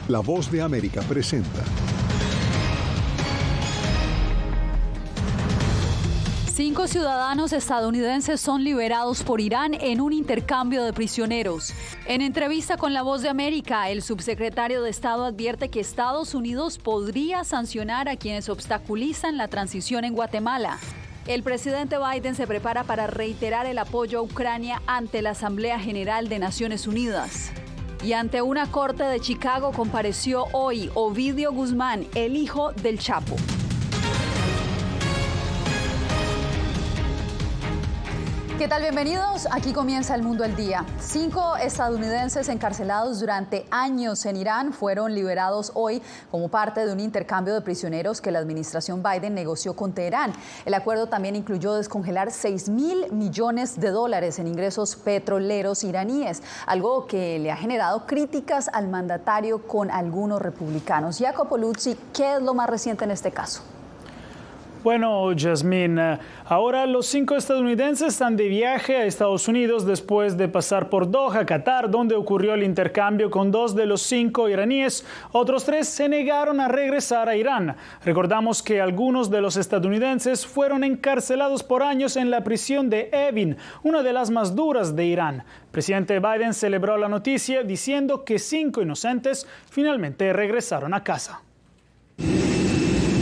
La Voz de América presenta. Cinco ciudadanos estadounidenses son liberados por Irán en un intercambio de prisioneros. En entrevista con La Voz de América, el subsecretario de Estado advierte que Estados Unidos podría sancionar a quienes obstaculizan la transición en Guatemala. El presidente Biden se prepara para reiterar el apoyo a Ucrania ante la Asamblea General de Naciones Unidas. Y ante una corte de Chicago compareció hoy Ovidio Guzmán, el hijo del Chapo. ¿Qué tal? Bienvenidos. Aquí comienza El Mundo al Día. 5 estadounidenses encarcelados durante años en Irán fueron liberados hoy como parte de un intercambio de prisioneros que la administración Biden negoció con Teherán. El acuerdo también incluyó descongelar $6.000 millones en ingresos petroleros iraníes, algo que le ha generado críticas al mandatario con algunos republicanos. Jacopo Luzzi, ¿qué es lo más reciente en este caso? Bueno, Yasmín, ahora los 5 estadounidenses están de viaje a Estados Unidos después de pasar por Doha, Qatar, donde ocurrió el intercambio con 2 de los 5 iraníes. Otros 3 se negaron a regresar a Irán. Recordamos que algunos de los estadounidenses fueron encarcelados por años en la prisión de Evin, una de las más duras de Irán. El presidente Biden celebró la noticia diciendo que 5 inocentes finalmente regresaron a casa.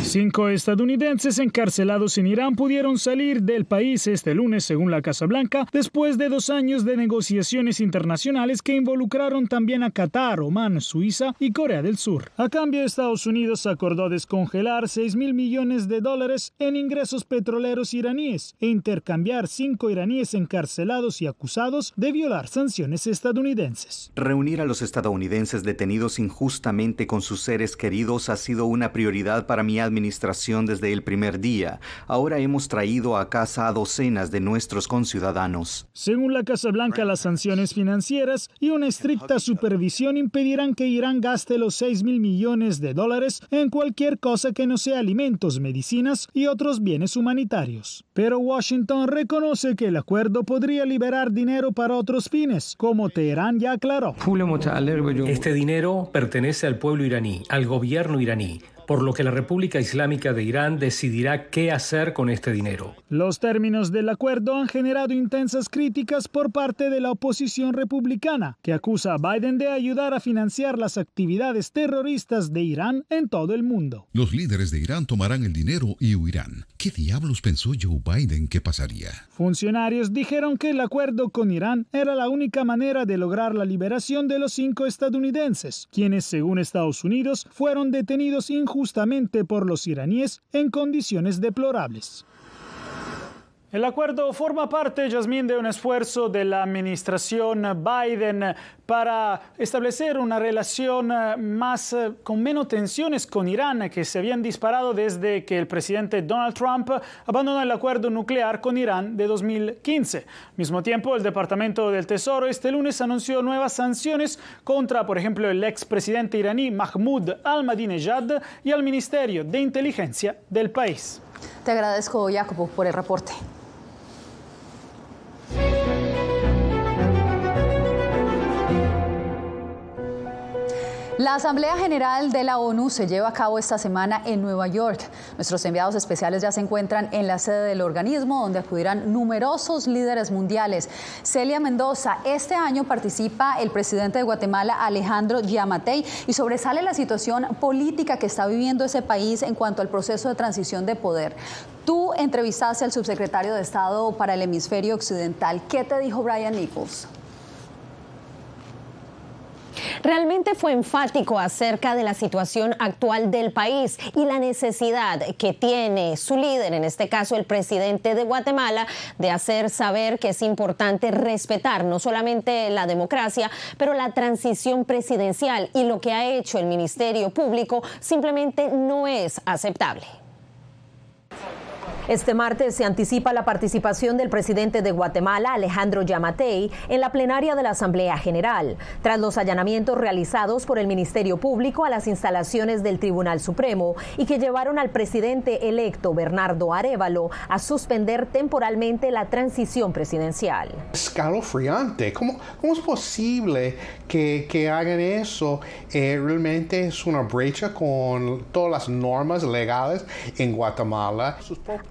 5 estadounidenses encarcelados en Irán pudieron salir del país este lunes, según la Casa Blanca, después de 2 años de negociaciones internacionales que involucraron también a Qatar, Omán, Suiza y Corea del Sur. A cambio, Estados Unidos acordó descongelar $6.000 millones en ingresos petroleros iraníes e intercambiar 5 iraníes encarcelados y acusados de violar sanciones estadounidenses. Reunir a los estadounidenses detenidos injustamente con sus seres queridos ha sido una prioridad para mi administración desde el primer día. Ahora hemos traído a casa a docenas de nuestros conciudadanos. Según la Casa Blanca, las sanciones financieras y una estricta supervisión impedirán que Irán gaste los $6.000 millones en cualquier cosa que no sea alimentos, medicinas y otros bienes humanitarios. Pero Washington reconoce que el acuerdo podría liberar dinero para otros fines, como Teherán ya aclaró. Este dinero pertenece al pueblo iraní, al gobierno iraní, por lo que la República Islámica de Irán decidirá qué hacer con este dinero. Los términos del acuerdo han generado intensas críticas por parte de la oposición republicana, que acusa a Biden de ayudar a financiar las actividades terroristas de Irán en todo el mundo. Los líderes de Irán tomarán el dinero y huirán. ¿Qué diablos pensó Joe Biden que pasaría? Funcionarios dijeron que el acuerdo con Irán era la única manera de lograr la liberación de los 5 estadounidenses, quienes, según Estados Unidos, fueron detenidos injustamente por los iraníes en condiciones deplorables. El acuerdo forma parte, Yasmín, de un esfuerzo de la administración Biden para establecer una relación con menos tensiones con Irán, que se habían disparado desde que el presidente Donald Trump abandonó el acuerdo nuclear con Irán de 2015. Al mismo tiempo, el Departamento del Tesoro este lunes anunció nuevas sanciones contra, por ejemplo, el expresidente iraní Mahmoud Ahmadinejad y al Ministerio de Inteligencia del país. Te agradezco, Jacopo, por el reporte. La Asamblea General de la ONU se lleva a cabo esta semana en Nueva York. Nuestros enviados especiales ya se encuentran en la sede del organismo, donde acudirán numerosos líderes mundiales. Celia Mendoza, este año participa el presidente de Guatemala, Alejandro Giammattei, y sobresale la situación política que está viviendo ese país en cuanto al proceso de transición de poder. Tú entrevistaste al subsecretario de Estado para el Hemisferio Occidental. ¿Qué te dijo Brian Nichols? Realmente fue enfático acerca de la situación actual del país y la necesidad que tiene su líder, en este caso el presidente de Guatemala, de hacer saber que es importante respetar no solamente la democracia, pero la transición presidencial, y lo que ha hecho el Ministerio Público simplemente no es aceptable. Este martes se anticipa la participación del presidente de Guatemala, Alejandro Yamatei, en la plenaria de la Asamblea General, tras los allanamientos realizados por el Ministerio Público a las instalaciones del Tribunal Supremo y que llevaron al presidente electo Bernardo Arévalo a suspender temporalmente la transición presidencial. Escalofriante. ¿Cómo es posible que hagan eso? Realmente es una brecha con todas las normas legales en Guatemala.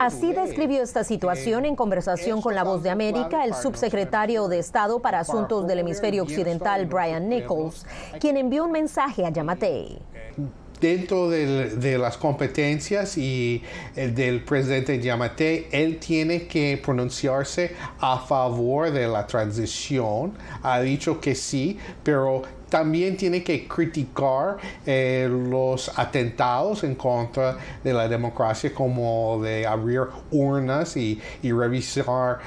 Así describió esta situación en conversación con La Voz de América el subsecretario de Estado para Asuntos del Hemisferio Occidental, Brian Nichols, quien envió un mensaje a Yamatei. Dentro de las competencias y del presidente Yamatei, él tiene que pronunciarse a favor de la transición. Ha dicho que sí, pero también tiene que criticar los atentados en contra de la democracia, como de abrir urnas y revisar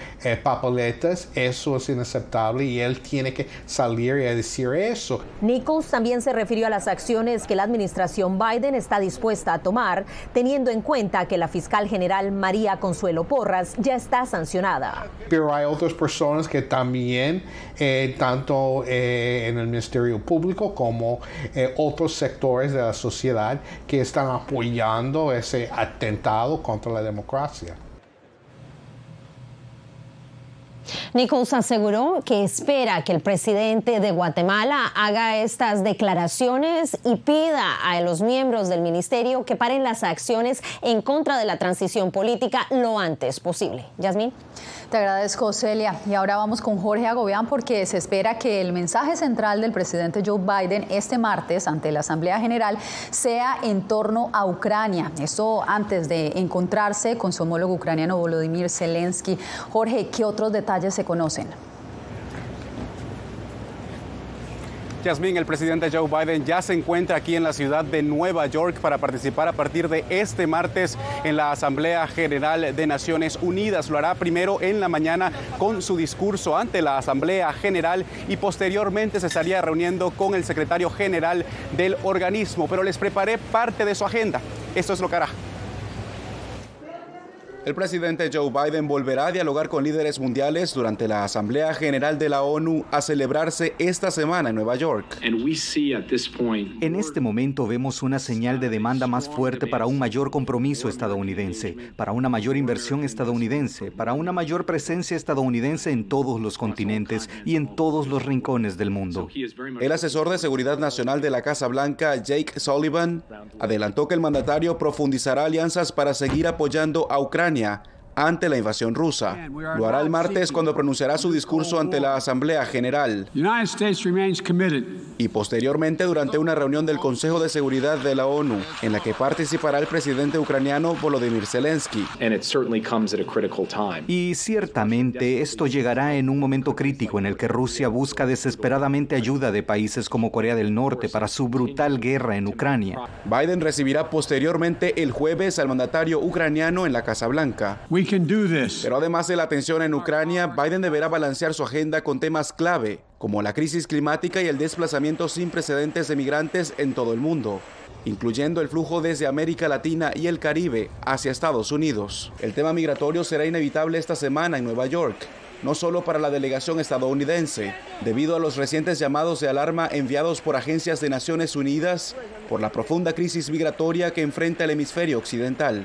papeletas. Eso es inaceptable y él tiene que salir y decir eso. Nichols también se refirió a las acciones que la administración Biden está dispuesta a tomar, teniendo en cuenta que la fiscal general María Consuelo Porras ya está sancionada. Pero hay otras personas que también, tanto en el Ministerio Público como otros sectores de la sociedad, que están apoyando ese atentado contra la democracia. Nichols aseguró que espera que el presidente de Guatemala haga estas declaraciones y pida a los miembros del ministerio que paren las acciones en contra de la transición política lo antes posible. Yasmín. Te agradezco, Celia. Y ahora vamos con Jorge Agobián, porque se espera que el mensaje central del presidente Joe Biden este martes ante la Asamblea General sea en torno a Ucrania. Esto antes de encontrarse con su homólogo ucraniano Volodymyr Zelensky. Jorge, ¿qué otros detalles se conocen? Yasmín, el presidente Joe Biden ya se encuentra aquí en la ciudad de Nueva York para participar a partir de este martes en la Asamblea General de Naciones Unidas. Lo hará primero en la mañana con su discurso ante la Asamblea General y posteriormente se estaría reuniendo con el secretario general del organismo. Pero les preparé parte de su agenda. Esto es lo que hará. El presidente Joe Biden volverá a dialogar con líderes mundiales durante la Asamblea General de la ONU a celebrarse esta semana en Nueva York. En este momento vemos una señal de demanda más fuerte para un mayor compromiso estadounidense, para una mayor inversión estadounidense, para una mayor presencia estadounidense en todos los continentes y en todos los rincones del mundo. El asesor de Seguridad Nacional de la Casa Blanca, Jake Sullivan, adelantó que el mandatario profundizará alianzas para seguir apoyando a Ucrania ante la invasión rusa. Lo hará el martes cuando pronunciará su discurso ante la Asamblea General. Y posteriormente durante una reunión del Consejo de Seguridad de la ONU, en la que participará el presidente ucraniano Volodymyr Zelensky. Y ciertamente esto llegará en un momento crítico en el que Rusia busca desesperadamente ayuda de países como Corea del Norte para su brutal guerra en Ucrania. Biden recibirá posteriormente el jueves al mandatario ucraniano en la Casa Blanca. Pero además de la tensión en Ucrania, Biden deberá balancear su agenda con temas clave, como la crisis climática y el desplazamiento sin precedentes de migrantes en todo el mundo, incluyendo el flujo desde América Latina y el Caribe hacia Estados Unidos. El tema migratorio será inevitable esta semana en Nueva York, no solo para la delegación estadounidense, debido a los recientes llamados de alarma enviados por agencias de Naciones Unidas por la profunda crisis migratoria que enfrenta el hemisferio occidental.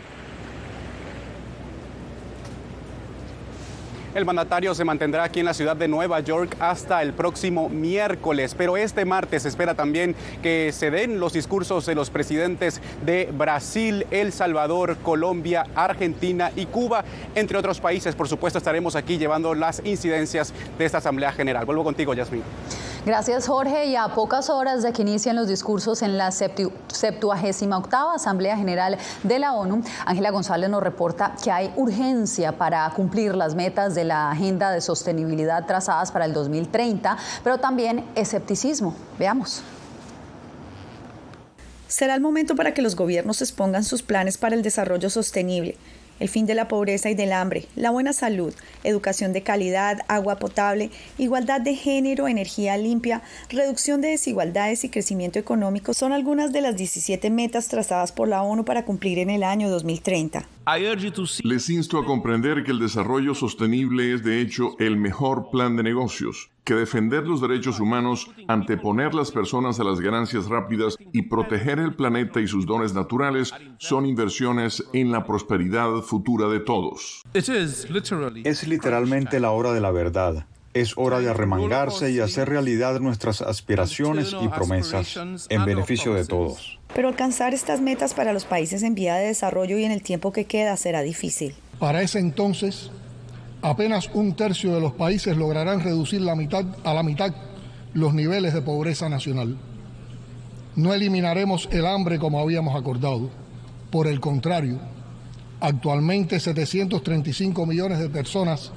El mandatario se mantendrá aquí en la ciudad de Nueva York hasta el próximo miércoles, pero este martes se espera también que se den los discursos de los presidentes de Brasil, El Salvador, Colombia, Argentina y Cuba, entre otros países. Por supuesto, estaremos aquí llevando las incidencias de esta Asamblea General. Vuelvo contigo, Yasmín. Gracias, Jorge. Y a pocas horas de que inician los discursos en la 78ª Asamblea General de la ONU, Ángela González nos reporta que hay urgencia para cumplir las metas de la agenda de sostenibilidad trazadas para el 2030, pero también escepticismo. Veamos. Será el momento para que los gobiernos expongan sus planes para el desarrollo sostenible. el fin de la pobreza y del hambre, la buena salud, educación de calidad, agua potable, igualdad de género, energía limpia, reducción de desigualdades y crecimiento económico son algunas de las 17 metas trazadas por la ONU para cumplir en el año 2030. Les insto a comprender que el desarrollo sostenible es de hecho el mejor plan de negocios, que defender los derechos humanos, anteponer las personas a las ganancias rápidas y proteger el planeta y sus dones naturales son inversiones en la prosperidad futura de todos. Es literalmente la hora de la verdad. Es hora de arremangarse y hacer realidad nuestras aspiraciones y promesas en beneficio de todos. Pero alcanzar estas metas para los países en vía de desarrollo y en el tiempo que queda será difícil. Para ese entonces, apenas 1/3 de los países lograrán reducir a la mitad los niveles de pobreza nacional. No eliminaremos el hambre como habíamos acordado. Por el contrario, actualmente 735 millones de personas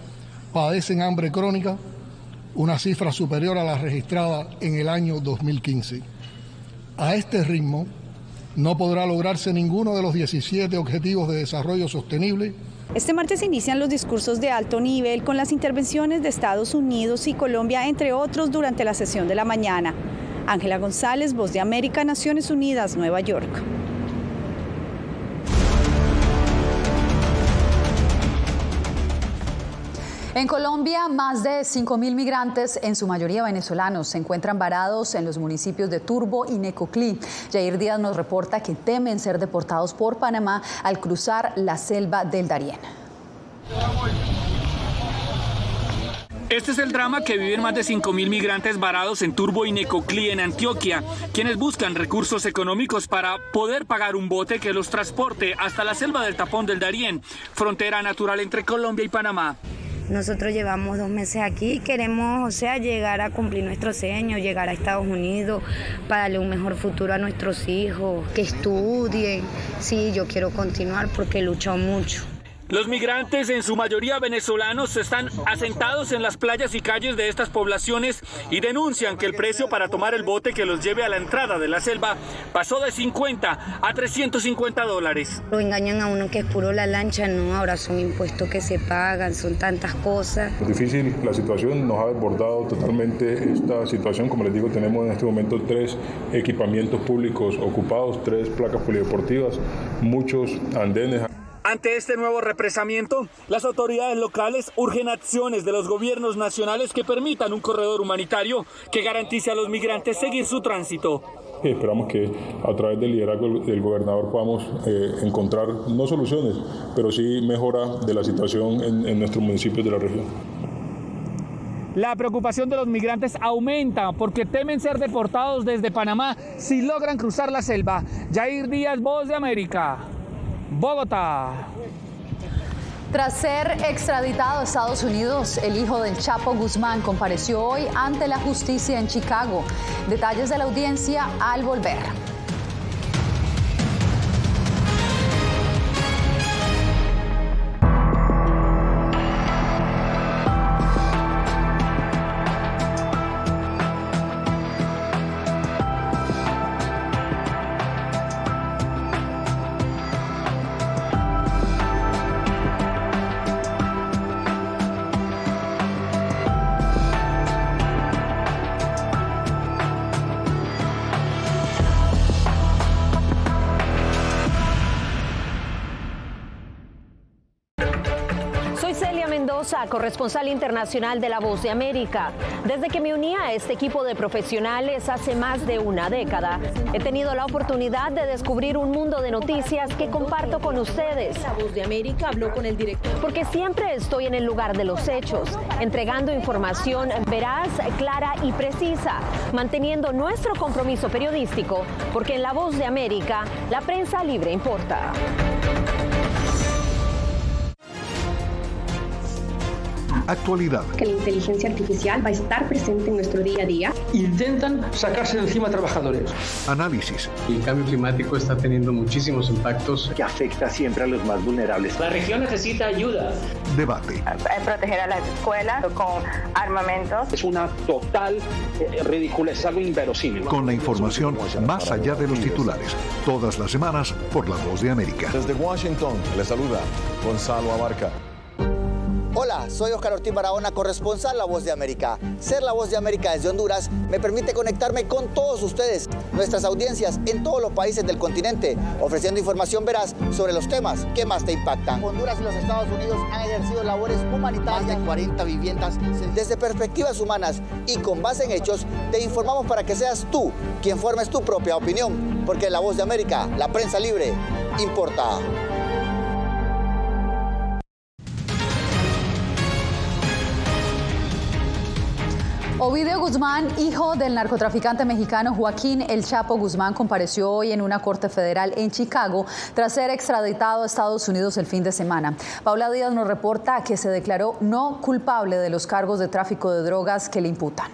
padecen hambre crónica, una cifra superior a la registrada en el año 2015. A este ritmo, no podrá lograrse ninguno de los 17 Objetivos de Desarrollo Sostenible. Este martes inician los discursos de alto nivel con las intervenciones de Estados Unidos y Colombia, entre otros, durante la sesión de la mañana. Ángela González, Voz de América, Naciones Unidas, Nueva York. En Colombia, más de 5.000 migrantes, en su mayoría venezolanos, se encuentran varados en los municipios de Turbo y Necoclí. Yair Díaz nos reporta que temen ser deportados por Panamá al cruzar la selva del Darién. Este es el drama que viven más de 5.000 migrantes varados en Turbo y Necoclí, en Antioquia, quienes buscan recursos económicos para poder pagar un bote que los transporte hasta la selva del Tapón del Darién, frontera natural entre Colombia y Panamá. Nosotros llevamos 2 meses aquí y queremos, llegar a cumplir nuestro sueño, llegar a Estados Unidos para darle un mejor futuro a nuestros hijos, que estudien. Sí, yo quiero continuar porque he luchado mucho. Los migrantes, en su mayoría venezolanos, están asentados en las playas y calles de estas poblaciones y denuncian que el precio para tomar el bote que los lleve a la entrada de la selva pasó de $50 a $350. Lo engañan a uno que es puro la lancha, no, ahora son impuestos que se pagan, son tantas cosas. Es difícil la situación, nos ha desbordado totalmente esta situación. Como les digo, tenemos en este momento 3 equipamientos públicos ocupados, 3 placas polideportivas, muchos andenes. Ante este nuevo represamiento, las autoridades locales urgen acciones de los gobiernos nacionales que permitan un corredor humanitario que garantice a los migrantes seguir su tránsito. Esperamos que a través del liderazgo del gobernador podamos encontrar no soluciones, pero sí mejora de la situación en nuestros municipios de la región. La preocupación de los migrantes aumenta porque temen ser deportados desde Panamá si logran cruzar la selva. Yair Díaz, Voz de América, Bogotá. Tras ser extraditado a Estados Unidos, el hijo del Chapo Guzmán compareció hoy ante la justicia en Chicago. Detalles de la audiencia al volver. Corresponsal internacional de La Voz de América. Desde que me uní a este equipo de profesionales hace más de una década, he tenido la oportunidad de descubrir un mundo de noticias que comparto con ustedes. La Voz de América habló con el director. Porque siempre estoy en el lugar de los hechos, entregando información veraz, clara y precisa, manteniendo nuestro compromiso periodístico, porque en La Voz de América, la prensa libre importa. actualidad. Que la inteligencia artificial va a estar presente en nuestro día a día. Intentan sacarse de encima a trabajadores. Análisis. El cambio climático está teniendo muchísimos impactos que afecta siempre a los más vulnerables. La región necesita ayuda. Debate. Proteger a las escuelas con armamentos. Es una total ridiculez, algo inverosímil. Con la información más allá de los titulares. Todas las semanas por La Voz de América. Desde Washington, les saluda Gonzalo Abarca. Hola, soy Oscar Ortiz Barahona, corresponsal La Voz de América. Ser La Voz de América desde Honduras me permite conectarme con todos ustedes, nuestras audiencias en todos los países del continente, ofreciendo información veraz sobre los temas que más te impactan. Honduras y los Estados Unidos han ejercido labores humanitarias. Más de 40 viviendas. Desde perspectivas humanas y con base en hechos, te informamos para que seas tú quien formes tu propia opinión, porque La Voz de América, la prensa libre, importa. Ovidio Guzmán, hijo del narcotraficante mexicano Joaquín El Chapo Guzmán, compareció hoy en una corte federal en Chicago tras ser extraditado a Estados Unidos el fin de semana. Paula Díaz nos reporta que se declaró no culpable de los cargos de tráfico de drogas que le imputan.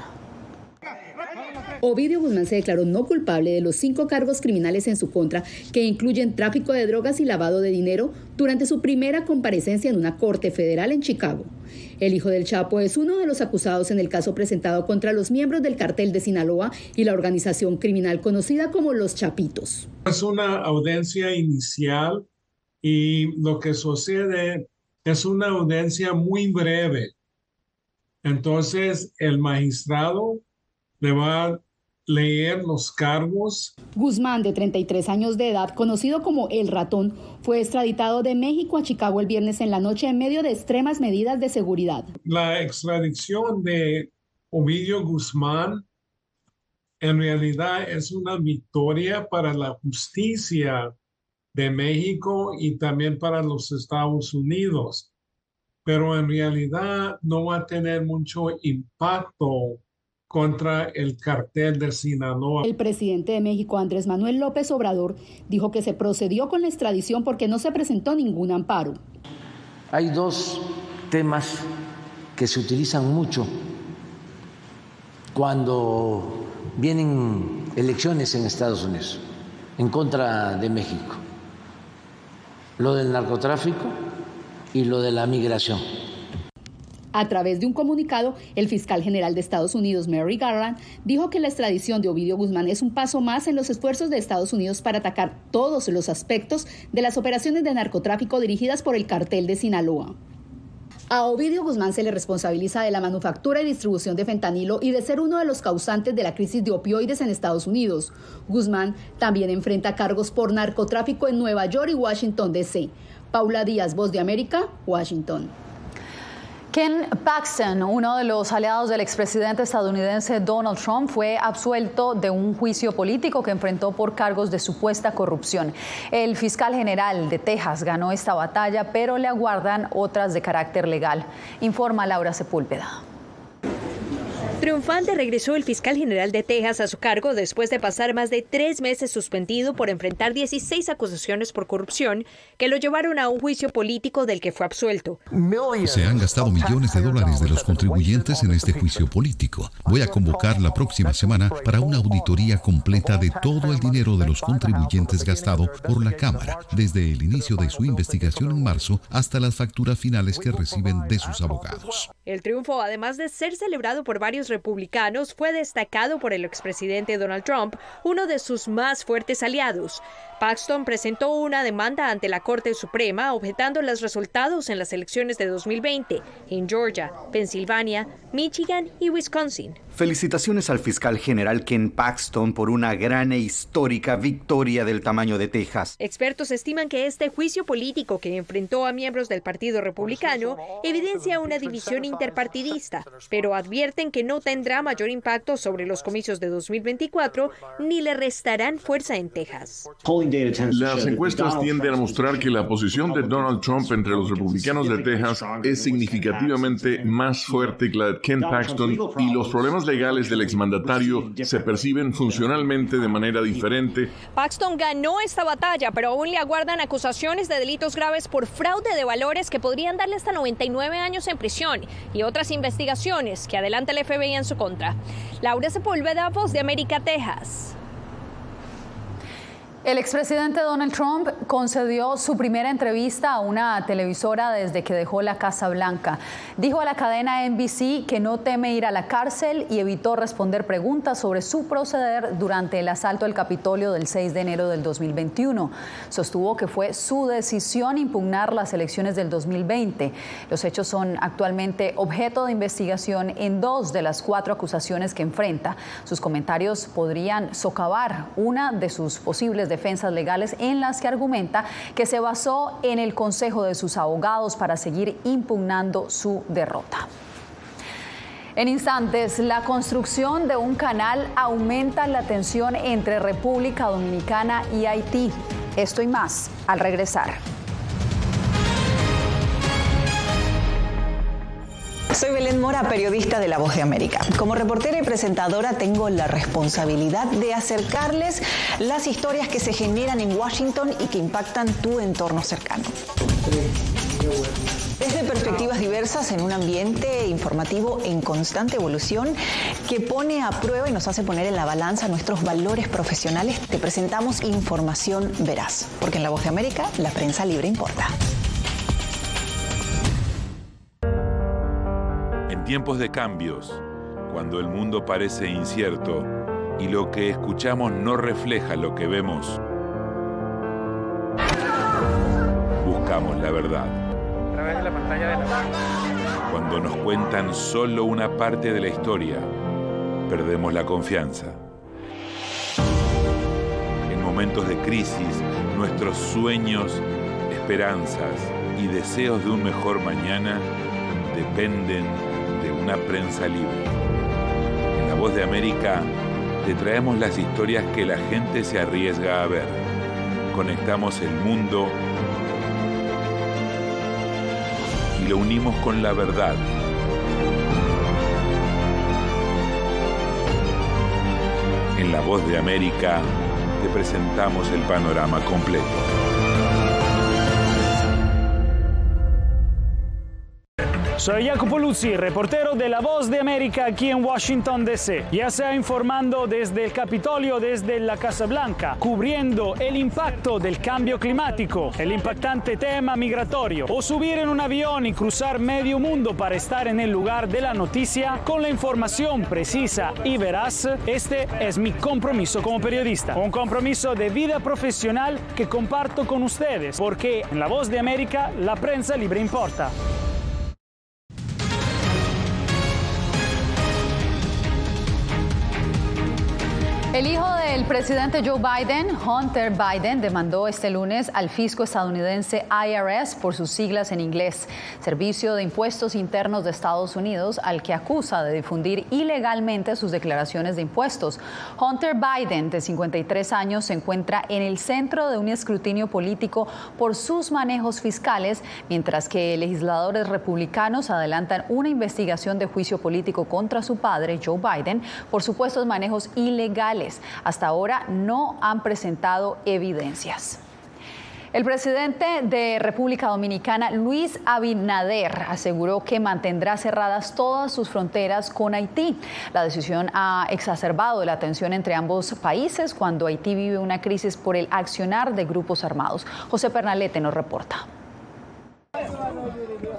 Ovidio Guzmán se declaró no culpable de los 5 cargos criminales en su contra, que incluyen tráfico de drogas y lavado de dinero, durante su primera comparecencia en una corte federal en Chicago. El hijo del Chapo es uno de los acusados en el caso presentado contra los miembros del cartel de Sinaloa y la organización criminal conocida como Los Chapitos. Es una audiencia inicial y lo que sucede es una audiencia muy breve. Entonces el magistrado le va a leer los cargos. Guzmán, de 33 años de edad, conocido como El Ratón, fue extraditado de México a Chicago el viernes en la noche en medio de extremas medidas de seguridad. La extradición de Ovidio Guzmán en realidad es una victoria para la justicia de México y también para los Estados Unidos, pero en realidad no va a tener mucho impacto contra el cartel de Sinaloa. El presidente de México, Andrés Manuel López Obrador, dijo que se procedió con la extradición porque no se presentó ningún amparo. Hay 2 temas que se utilizan mucho cuando vienen elecciones en Estados Unidos en contra de México: lo del narcotráfico y lo de la migración. A través de un comunicado, el fiscal general de Estados Unidos, Merrick Garland, dijo que la extradición de Ovidio Guzmán es un paso más en los esfuerzos de Estados Unidos para atacar todos los aspectos de las operaciones de narcotráfico dirigidas por el cartel de Sinaloa. A Ovidio Guzmán se le responsabiliza de la manufactura y distribución de fentanilo y de ser uno de los causantes de la crisis de opioides en Estados Unidos. Guzmán también enfrenta cargos por narcotráfico en Nueva York y Washington, D.C. Paula Díaz, Voz de América, Washington. Ken Paxton, uno de los aliados del expresidente estadounidense Donald Trump, fue absuelto de un juicio político que enfrentó por cargos de supuesta corrupción. El fiscal general de Texas ganó esta batalla, pero le aguardan otras de carácter legal. Informa Laura Sepúlveda. Triunfante regresó el fiscal general de Texas a su cargo después de pasar más de 3 meses suspendido por enfrentar 16 acusaciones por corrupción que lo llevaron a un juicio político del que fue absuelto. Se han gastado millones de dólares de los contribuyentes en este juicio político. Voy a convocar la próxima semana para una auditoría completa de todo el dinero de los contribuyentes gastado por la Cámara, desde el inicio de su investigación en marzo hasta las facturas finales que reciben de sus abogados. El triunfo, además de ser celebrado por varios republicanos, fue destacado por el expresidente Donald Trump, uno de sus más fuertes aliados. Paxton presentó una demanda ante la Corte Suprema objetando los resultados en las elecciones de 2020 en Georgia, Pensilvania, Michigan y Wisconsin. Felicitaciones al fiscal general Ken Paxton por una gran e histórica victoria del tamaño de Texas. Expertos estiman que este juicio político que enfrentó a miembros del Partido Republicano evidencia una división interpartidista, pero advierten que no tendrá mayor impacto sobre los comicios de 2024 ni le restarán fuerza en Texas. Las encuestas tienden a mostrar que la posición de Donald Trump entre los republicanos de Texas es significativamente más fuerte que la de Ken Paxton, y los problemas sistemas legales del exmandatario se perciben funcionalmente de manera diferente. Paxton ganó esta batalla, pero aún le aguardan acusaciones de delitos graves por fraude de valores que podrían darle hasta 99 años en prisión y otras investigaciones que adelanta el FBI en su contra. Laura Sepúlveda, Voz de América, Texas. El expresidente Donald Trump concedió su primera entrevista a una televisora desde que dejó la Casa Blanca. Dijo a la cadena NBC que no teme ir a la cárcel y evitó responder preguntas sobre su proceder durante el asalto al Capitolio del 6 de enero del 2021. Sostuvo que fue su decisión impugnar las elecciones del 2020. Los hechos son actualmente objeto de investigación en 2 de las 4 acusaciones que enfrenta. Sus comentarios podrían socavar una de sus posibles defensas legales en las que argumenta que se basó en el consejo de sus abogados para seguir impugnando su derrota. En instantes, la construcción de un canal aumenta la tensión entre República Dominicana y Haití. Esto y más al regresar. Soy Belén Mora, periodista de La Voz de América. Como reportera y presentadora tengo la responsabilidad de acercarles las historias que se generan en Washington y que impactan tu entorno cercano. Desde perspectivas diversas en un ambiente informativo en constante evolución que pone a prueba y nos hace poner en la balanza nuestros valores profesionales, te presentamos información veraz, porque en La Voz de América la prensa libre importa. En tiempos de cambios, cuando el mundo parece incierto y lo que escuchamos no refleja lo que vemos, buscamos la verdad. A través de la pantalla de la... Cuando nos cuentan solo una parte de la historia, perdemos la confianza. En momentos de crisis, nuestros sueños, esperanzas y deseos de un mejor mañana dependen de una prensa libre. En La Voz de América te traemos las historias que la gente se arriesga a ver. Conectamos el mundo y lo unimos con la verdad. En La Voz de América te presentamos el panorama completo. Soy Jacopo Luzzi, reportero de La Voz de América aquí en Washington, D.C. Ya sea informando desde el Capitolio, desde la Casa Blanca, cubriendo el impacto del cambio climático, el impactante tema migratorio, o subir en un avión y cruzar medio mundo para estar en el lugar de la noticia con la información precisa y veraz, este es mi compromiso como periodista. Un compromiso de vida profesional que comparto con ustedes, porque en La Voz de América la prensa libre importa. El hijo del presidente Joe Biden, Hunter Biden, demandó este lunes al fisco estadounidense IRS por sus siglas en inglés, Servicio de Impuestos Internos de Estados Unidos, al que acusa de difundir ilegalmente sus declaraciones de impuestos. Hunter Biden, de 53 años, se encuentra en el centro de un escrutinio político por sus manejos fiscales, mientras que legisladores republicanos adelantan una investigación de juicio político contra su padre, Joe Biden, por supuestos manejos ilegales. Hasta ahora no han presentado evidencias. El presidente de República Dominicana, Luis Abinader, aseguró que mantendrá cerradas todas sus fronteras con Haití. La decisión ha exacerbado la tensión entre ambos países cuando Haití vive una crisis por el accionar de grupos armados. José Pernalete nos reporta.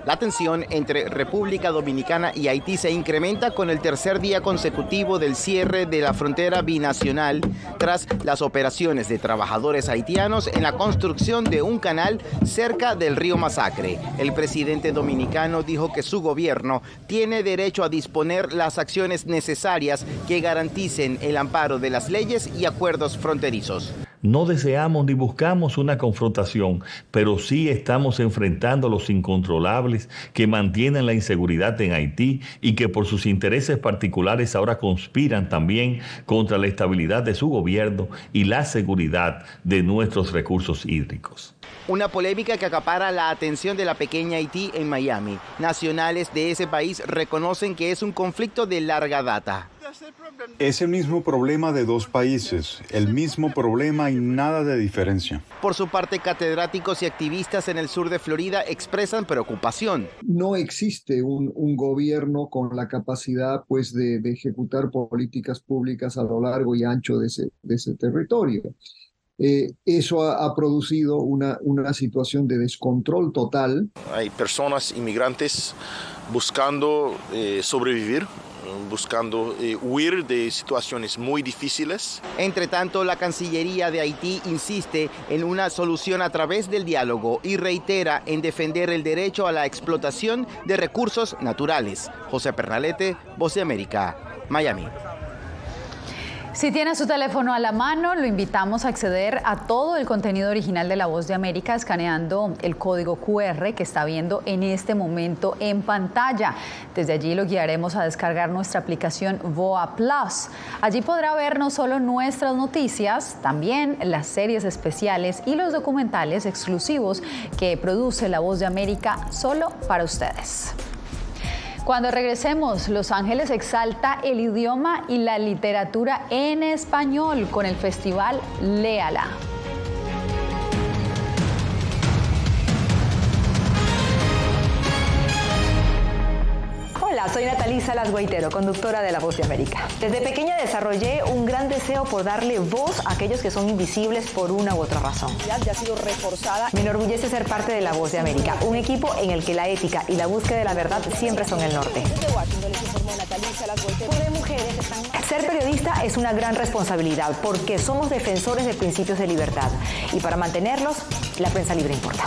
La tensión entre República Dominicana y Haití se incrementa con el tercer día consecutivo del cierre de la frontera binacional tras las operaciones de trabajadores haitianos en la construcción de un canal cerca del río Masacre. El presidente dominicano dijo que su gobierno tiene derecho a disponer las acciones necesarias que garanticen el amparo de las leyes y acuerdos fronterizos. No deseamos ni buscamos una confrontación, pero sí estamos enfrentando a los incontrolables que mantienen la inseguridad en Haití y que por sus intereses particulares ahora conspiran también contra la estabilidad de su gobierno y la seguridad de nuestros recursos hídricos. Una polémica que acapara la atención de la pequeña Haití en Miami. Nacionales de ese país reconocen que es un conflicto de larga data. Es el mismo problema de dos países, el mismo problema y nada de diferencia. Por su parte, catedráticos y activistas en el sur de Florida expresan preocupación. No existe un gobierno con la capacidad pues, de ejecutar políticas públicas a lo largo y ancho de ese territorio. Eso ha producido una situación de descontrol total. Hay personas inmigrantes buscando sobrevivir, buscando huir de situaciones muy difíciles. Entre tanto, la Cancillería de Haití insiste en una solución a través del diálogo y reitera en defender el derecho a la explotación de recursos naturales. José Pernalete, Voz de América, Miami. Si tiene su teléfono a la mano, lo invitamos a acceder a todo el contenido original de La Voz de América escaneando el código QR que está viendo en este momento en pantalla. Desde allí lo guiaremos a descargar nuestra aplicación VOA Plus. Allí podrá ver no solo nuestras noticias, también las series especiales y los documentales exclusivos que produce La Voz de América solo para ustedes. Cuando regresemos, Los Ángeles exalta el idioma y la literatura en español con el festival Léala. Hola, soy Natalí Salas Guaitero, conductora de La Voz de América. Desde pequeña desarrollé un gran deseo por darle voz a aquellos que son invisibles por una u otra razón. Ya ha sido reforzada. Me enorgullece ser parte de La Voz de América, un equipo en el que la ética y la búsqueda de la verdad siempre son el norte. Ser periodista es una gran responsabilidad porque somos defensores de principios de libertad y para mantenerlos, la prensa libre importa.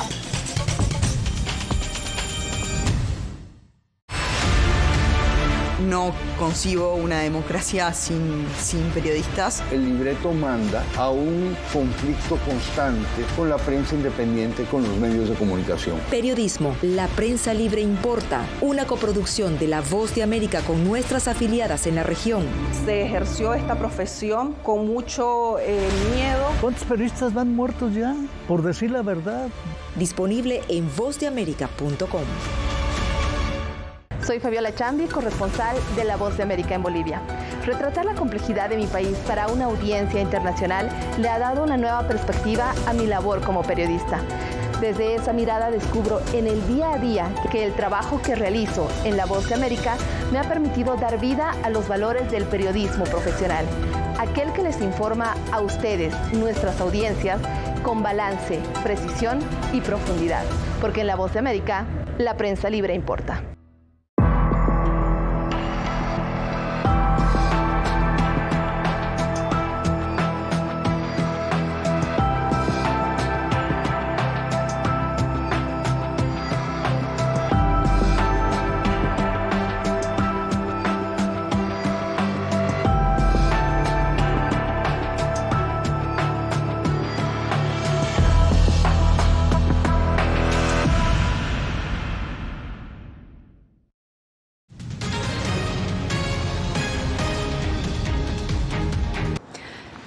No concibo una democracia sin periodistas. El libreto manda a un conflicto constante con la prensa independiente, con los medios de comunicación. Periodismo, la prensa libre importa. Una coproducción de La Voz de América con nuestras afiliadas en la región. Se ejerció esta profesión con mucho miedo. ¿Cuántos periodistas van muertos ya por decir la verdad? Disponible en vozdeamerica.com. Soy Fabiola Chambi, corresponsal de La Voz de América en Bolivia. Retratar la complejidad de mi país para una audiencia internacional le ha dado una nueva perspectiva a mi labor como periodista. Desde esa mirada descubro en el día a día que el trabajo que realizo en La Voz de América me ha permitido dar vida a los valores del periodismo profesional. Aquel que les informa a ustedes, nuestras audiencias, con balance, precisión y profundidad. Porque en La Voz de América, la prensa libre importa.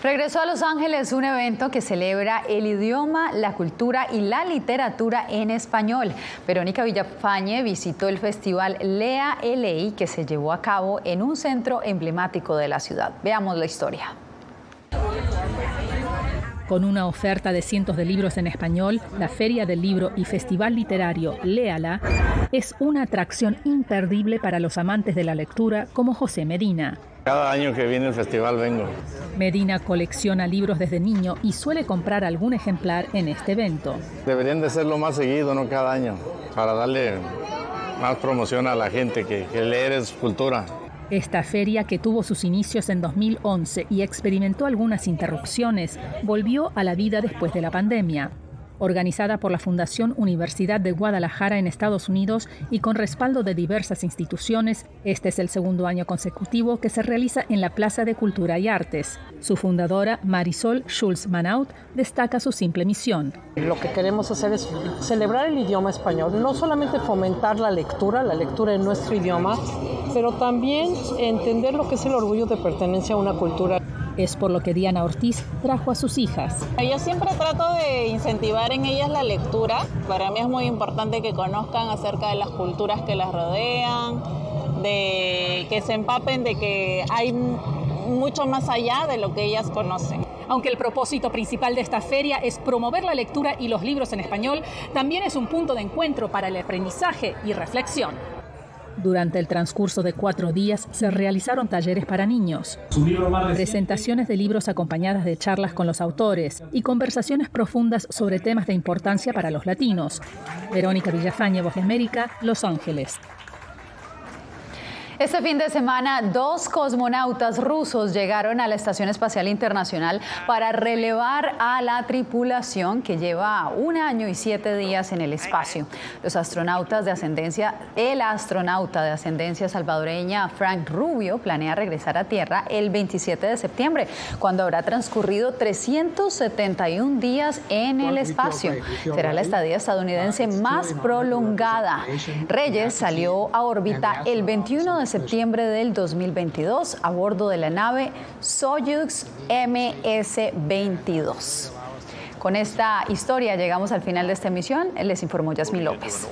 Regresó a Los Ángeles un evento que celebra el idioma, la cultura y la literatura en español. Verónica Villafañe visitó el festival Lea LA que se llevó a cabo en un centro emblemático de la ciudad. Veamos la historia. Con una oferta de cientos de libros en español, la Feria del Libro y Festival Literario Léala es una atracción imperdible para los amantes de la lectura como José Medina. Cada año que viene el festival vengo. Medina colecciona libros desde niño y suele comprar algún ejemplar en este evento. Deberían de serlo más seguido, no cada año, para darle más promoción a la gente, que leer es cultura. Esta feria, que tuvo sus inicios en 2011 y experimentó algunas interrupciones, volvió a la vida después de la pandemia. organizada por la Fundación Universidad de Guadalajara en Estados Unidos y con respaldo de diversas instituciones. Este es el segundo año consecutivo que se realiza en la Plaza de Cultura y Artes. Su fundadora, Marisol Schulz-Manaut, destaca su simple misión. Lo que queremos hacer es celebrar el idioma español, no solamente fomentar la lectura en nuestro idioma, pero también entender lo que es el orgullo de pertenencia a una cultura. Es por lo que Diana Ortiz trajo a sus hijas. Yo siempre trato de incentivar en ellas la lectura. Para mí es muy importante que conozcan acerca de las culturas que las rodean, de que se empapen de que hay mucho más allá de lo que ellas conocen. Aunque el propósito principal de esta feria es promover la lectura y los libros en español, también es un punto de encuentro para el aprendizaje y reflexión. Durante el transcurso de 4 días se realizaron talleres para niños, presentaciones de libros acompañadas de charlas con los autores y conversaciones profundas sobre temas de importancia para los latinos. Verónica Villafañe, Voz de América, Los Ángeles. Este fin de semana, 2 cosmonautas rusos llegaron a la Estación Espacial Internacional para relevar a la tripulación que lleva 1 año y 7 días en el espacio. El astronauta de ascendencia salvadoreña Frank Rubio planea regresar a Tierra el 27 de septiembre, cuando habrá transcurrido 371 días en el espacio. Será la estadía estadounidense más prolongada. Reyes salió a órbita el 21 de septiembre del 2022 a bordo de la nave Soyuz MS-22. Con esta historia llegamos al final de esta emisión. Les informó Yasmín López.